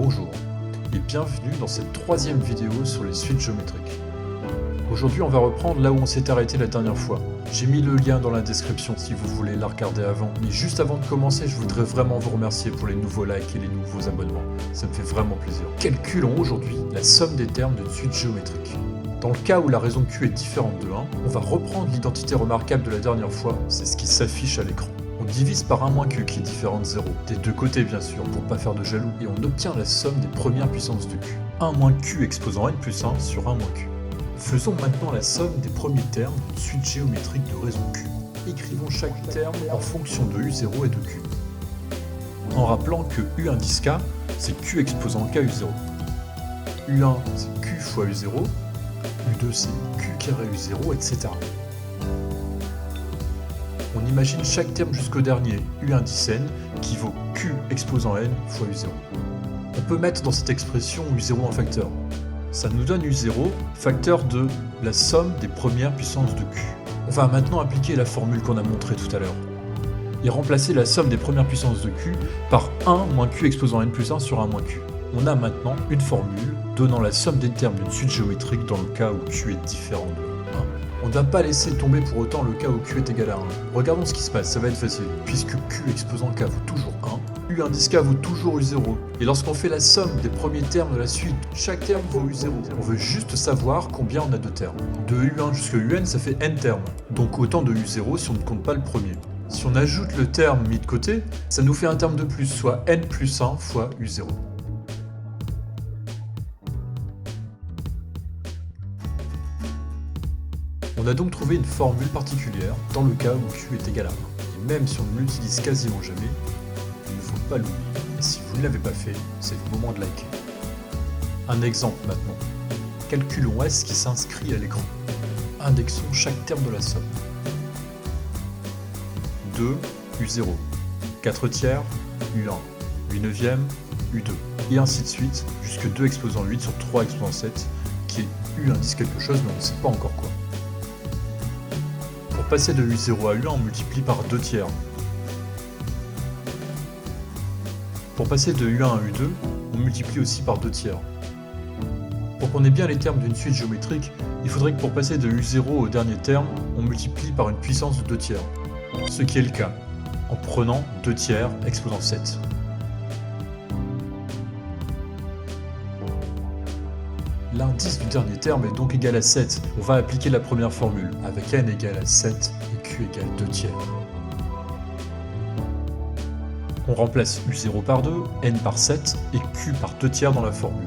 Bonjour et bienvenue dans cette troisième vidéo sur les suites géométriques. Aujourd'hui on va reprendre là où on s'est arrêté la dernière fois. J'ai mis le lien dans la description si vous voulez la regarder avant. Mais juste avant de commencer, je voudrais vraiment vous remercier pour les nouveaux likes et les nouveaux abonnements. Ça me fait vraiment plaisir. Calculons aujourd'hui la somme des termes d'une suite géométrique. Dans le cas où la raison Q est différente de 1, on va reprendre l'identité remarquable de la dernière fois, c'est ce qui s'affiche à l'écran. On divise par 1 moins Q qui est différent de 0, des deux côtés bien sûr, pour pas faire de jaloux, et on obtient la somme des premières puissances de Q. 1 moins Q exposant n plus 1 sur 1 moins Q. Faisons maintenant la somme des premiers termes d'une suite géométrique de raison Q. Écrivons chaque terme en fonction de U0 et de Q. En rappelant que U indice K, c'est Q exposant K U0. U1, c'est Q fois U0. U2, c'est Q carré U0, etc. On imagine chaque terme jusqu'au dernier, U indice n, qui vaut Q exposant n fois U0. On peut mettre dans cette expression U0 en facteur. Ça nous donne U0, facteur de la somme des premières puissances de Q. On va maintenant appliquer la formule qu'on a montrée tout à l'heure, et remplacer la somme des premières puissances de Q par 1 moins Q exposant n plus 1 sur 1 moins Q. On a maintenant une formule donnant la somme des termes d'une suite géométrique dans le cas où Q est différent de 1. On ne va pas laisser tomber pour autant le cas où Q est égal à 1. Regardons ce qui se passe, ça va être facile. Puisque Q exposant K vaut toujours 1, U indice K vaut toujours U0. Et lorsqu'on fait la somme des premiers termes de la suite, chaque terme vaut U0. On veut juste savoir combien on a de termes. De U1 jusqu'à UN, ça fait n termes. Donc autant de U0 si on ne compte pas le premier. Si on ajoute le terme mis de côté, ça nous fait un terme de plus, soit n plus 1 fois U0. On a donc trouvé une formule particulière dans le cas où Q est égal à 1. Et même si on ne l'utilise quasiment jamais, il ne faut pas l'oublier. Et si vous ne l'avez pas fait, c'est le moment de liker. Un exemple maintenant. Calculons S qui s'inscrit à l'écran. Indexons chaque terme de la somme. 2, U0. 4 tiers, U1. 8 neuvième, U2. Et ainsi de suite, jusque 2 exposant 8 sur 3 exposant 7, qui est U indice quelque chose, mais on ne sait pas encore quoi. Pour passer de U0 à U1, on multiplie par 2 tiers. Pour passer de U1 à U2, on multiplie aussi par 2 tiers. Pour qu'on ait bien les termes d'une suite géométrique, il faudrait que pour passer de U0 au dernier terme, on multiplie par une puissance de 2 tiers. Ce qui est le cas, en prenant 2 tiers exposant 7. L'indice du dernier terme est donc égal à 7. On va appliquer la première formule, avec n égale à 7 et q égale 2 tiers. On remplace u0 par 2, n par 7 et q par 2 tiers dans la formule.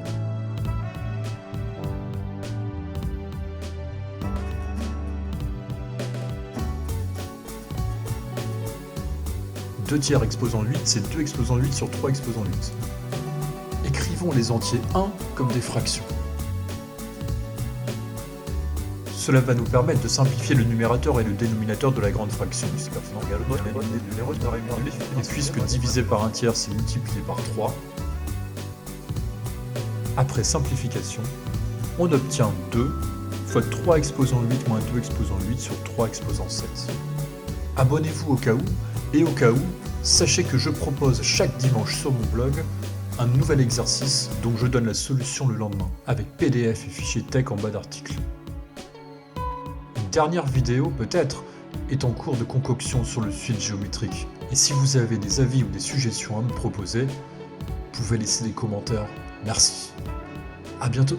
Deux tiers exposant 8, c'est 2 exposant 8 sur 3 exposant 8. Écrivons les entiers 1 comme des fractions. Cela va nous permettre de simplifier le numérateur et le dénominateur de la grande fraction. Et puisque divisé par un tiers, c'est multiplié par 3, après simplification, on obtient 2 fois 3 exposant 8 moins 2 exposant 8 sur 3 exposant 7. Abonnez-vous au cas où, et au cas où, sachez que je propose chaque dimanche sur mon blog un nouvel exercice dont je donne la solution le lendemain, avec PDF et fichier texte en bas d'article. Dernière vidéo, peut-être, est en cours de concoction sur le suite géométrique. Et si vous avez des avis ou des suggestions à me proposer, vous pouvez laisser des commentaires. Merci. À bientôt.